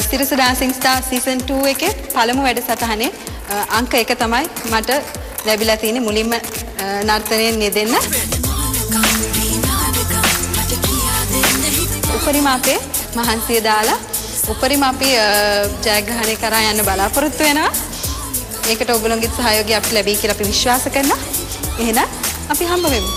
සිරස dancing star season 2 එකේ පළමු වැඩසටහනේ අංක 1 තමයි මට ලැබිලා තියෙන්නේ මුලින්ම නර්තනයෙන් යෙදෙන්න. උපරිම අපේ මහන්සිය දාලා උපරිම අපි ජයග්‍රහණය කරා යන්න බලාපොරොත්තු වෙනවා. ඒකට ඔයගොල්ලෝගේ සහයෝගය අපිට ලැබෙයි කියලා අපි විශ්වාස කරනවා. එහෙනම් අපි හම්බ වෙමු.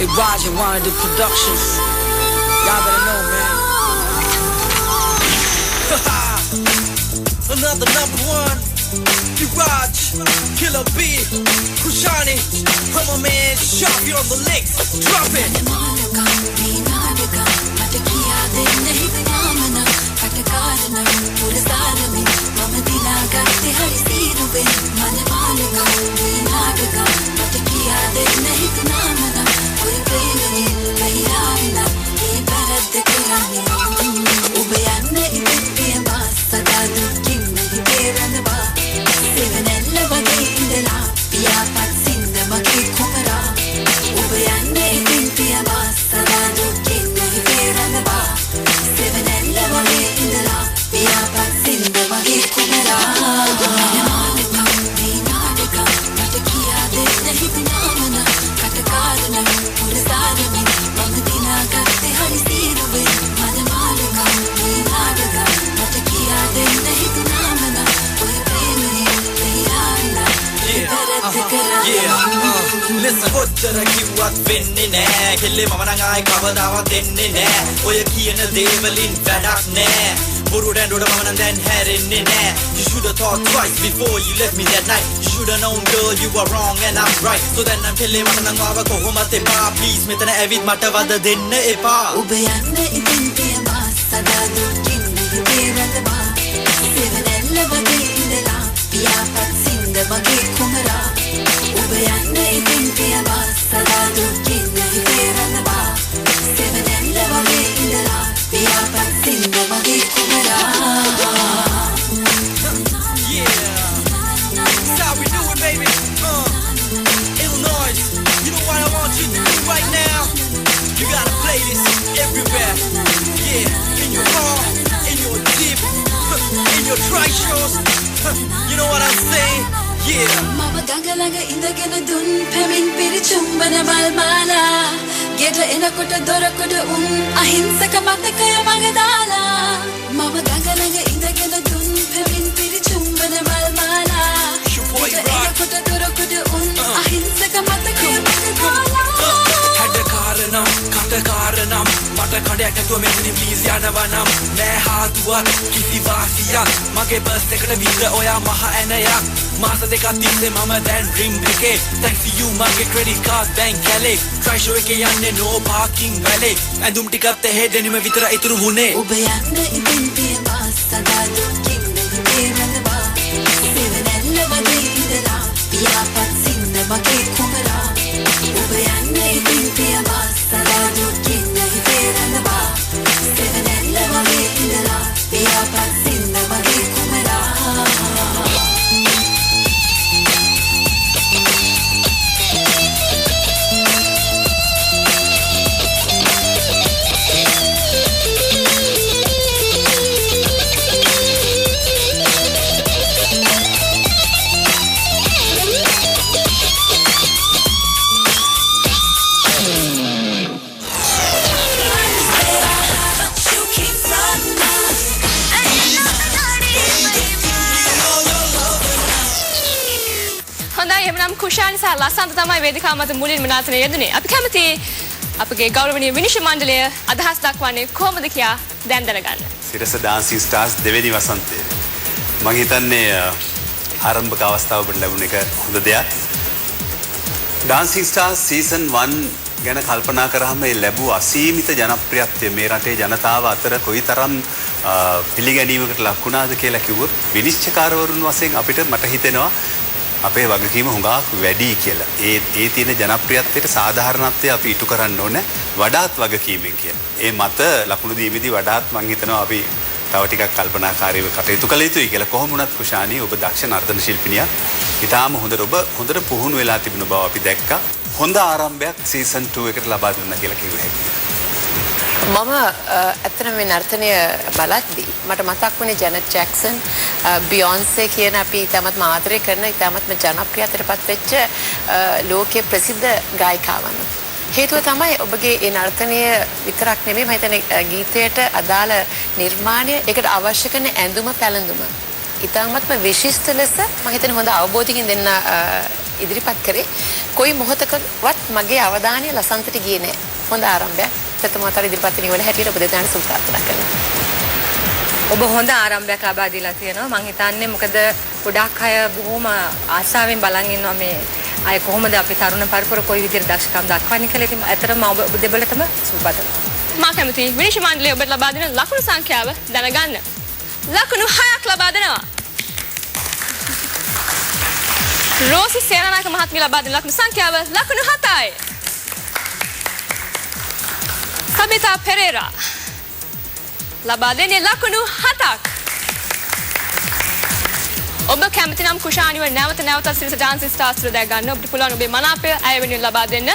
Hey, Roger wanted the productions. Y'all better know, man. Another number one. Raj, Killer B, Kushani, I'm a man, Sharpie on the licks, drop it. Listen, කොච්චර කිව්වත් වෙන්නේ නෑ. කෙල්ලේ මම නම් ආයි කවදාවත් දෙන්නේ නෑ. ඔය කියන දේවලින් වැඩක් නෑ. බොරු දැන්ඩොඩ මම නම් දැන් හැරෙන්නේ නෑ. You should have thought twice before you left me that night. You should have known, girl, you were wrong and I'm right. So then I'm කෙල්ලේ මට නම් ආව කොහොමද එපා. Please මෙතන ඇවිත් මට වද දෙන්න එපා. ඔබ යන්න ඉතින් තියවා සදා දුකින් නිවිරඳවා. සෙවනැල්ල වගේ ඉඳලා පියාපත් සින්ද වගේ කුමරා. ඔබ යන්න ඉතින් තියවා සදා දුකින් නිවිරඳවා. සෙවනැල්ල වගේ ඉඳලා පියාපත් සින්ද වගේ කුමරා. Everywhere, yeah, in your car, in your jeep, in your trike shows, you know what I'm saying, yeah. Mama gangalaga indagena dun pemin piri chumbana balmala, geta enakota dorakota ahinsaka matakaya magadala. Mama gangalaga indagena dun pemin piri chumbana balmala, geta enakota dorakota ahinsaka matakaya magadala. Karanam mata කඩයක් නැතුව මෙතනින් please යනවා නම් නෑ හාතුවක් කිසි වාසියක් මගේ bus එකට විතර ඔයා මහ ඇනයක් මාස දෙකක් තිස්සේ මම දැන් ඩ්‍රීම් එකේ thanks to you මගේ ක්‍රෙඩිට් කාඩ් බැංක් කැලේ try show එකේ යන්නේ no parking වැලේ ඇඳුම් ටිකත් එහෙදෙනිම විතර ඉතුරු වුණේ ඔබ යන්න ඉතින් පියවා සදා දුකින් නිවිරඳවා සෙවනැල්ල වගේ ඉඳලා පියාපත් සින්න මගේ කුමරා ඔබ යන්න ඉතින් පියවා සදා දුකින් නිවිරඳවා සෙවනැල්ල වගේ ඉඳලා පියාපත් සින්න මගේ කුමරා කුෂාන් සහ ලසන්ත තමයි වේදිකාව මත මුලින්ම නාට්‍යයේ යෙදුනේ. අපි කැමති අපගේ ගෞරවනීය විනිශ්චය මණ්ඩලය අදහස් දක්වන්නේ කොහොමද කියා දැන් දැනගන්න. සිරස ඩාන්සින් ස්ටාර්ස් දෙවෙනි වසන්තයේ මම හිතන්නේ ආරම්භක අවස්ථාව ඔබට ලැබුණ එක හොඳ දෙයක්. ඩාන්සින් ස්ටාර්ස් සීසන් 1 ගැන කල්පනා කරාම මේ ලැබූ අසීමිත ජනප්‍රියත්වය මේ රටේ ජනතාව අතර කොයිතරම් පිළිගැනීමකට ලක් වුණාද කියලා කිව්වොත් විනිශ්චයකාරවරුන් වශයෙන් අපිට මට හිතෙනවා අපේ වගකීම හුඟක් වැඩි කියලා. ඒ තියෙන ජනප්‍රියත්වයට සාධාරණත්වය අපි ඉටු කරන්න ඕනේ වඩාත් වගකීමෙන් කියලා. ඒ මත ලකුණු දීමේදී වඩාත් මම හිතනවා අපි තව ටිකක් කල්පනාකාරීව කටයුතු කළ යුතුයි කියලා. කොහොම වුණත් කුෂානි ඔබ දක්ෂ නර්තන ශිල්පිනියක්. ඊටාම හොඳට පුහුණු වෙලා තිබුණ බව අපි දැක්කා. හොඳ ආරම්භයක් සීසන් 2 එකට ලබා දුන්නා කියලා කිව්ව හැකියි. මම ඇත්තටම මේ නර්තනය බලද්දී මට මතක් වුණේ ජැනට් ජැක්සන්, බියොන්සේ කියන අපි ඉතාමත්ම ආදරය කරන ඉතාමත්ම ජනප්‍රියත්වයටපත් වෙච්ච ලෝකයේ ප්‍රසිද්ධ ගායිකාවන්. හේතුව තමයි ඔබගේ ඒ නර්තනය විතරක් නෙමෙයි මම හිතන්නේ ගීතයට අදාළ නිර්මාණය, ඒකට අවශ්‍ය කරන ඇඳුම පැළඳුම ඉතාමත්ම විශිෂ්ට ලෙස මම හිතන්නේ හොඳ අවබෝධයකින් දෙන්න ඉදිරිපත් කරේ. කොයි මොහොතකවත් මගේ අවධානය ලසන්තට ගියේ නැහැ. හොඳ ආරම්භයක්. ප්‍රථමතර ඉදිරිපත් වෙන හැටියට ඔබ දෙදෙනාට සුබ ප්‍රාර්ථනා කරනවා. ඔබ හොඳ ආරම්භයක් ලබා දීලා තියෙනවා. මම හිතන්නේ මොකද ගොඩක් අය බොහොම ආශාවෙන් බලන් ඉන්නවා මේ අය කොහොමද අපි තරුණ පරපුර කොයි විදිහට දක්ෂකම් දක්වන්නේ කියලා. ඉතින් ඇත්තටම ඔබ දෙබලටම සුබ පතනවා. මා කැමතියි විනිශ්චය මණ්ඩලය ඔබට ලබා දෙන ලකුණු සංඛ්‍යාව දැනගන්න. ලකුණු 6ක් ලබා දෙනවා. රෝසි සේනානායක මහත්මිය ලබා දෙන ලකුණු සංඛ්‍යාව ලකුණු 7යි. සබිතා පෙරේරා ලබා දෙන්නේ ලකුණු 7ක්. ඔබ කැමති නම් කුෂානිව නැවතත් සිරිස ඩාන්ස් ස්ටාර්ස් වල දැක් ගන්න. ඔබට පුළුවන් ඔබේ මනාපය අය වෙනුවෙන් ලබා දෙන්න.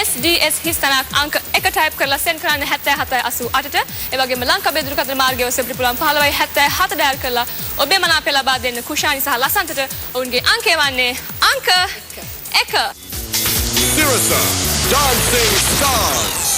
SDS හිස්තනක් අංක 1 ටයිප් කරලා සෙන්ඩ් කරන්න 7788ට. ඒ වගේම ලංකාවේ දුරකථන මාර්ගය ඔස්සේ ඔබට පුළුවන් 1577 ඩයල් කරලා ඔබේ මනාපය ලබා දෙන්න කුෂානි සහ ලසන්තට. ඔවුන්ගේ අංකය වන්නේ අංක 1. Sirisa Dancing Stars.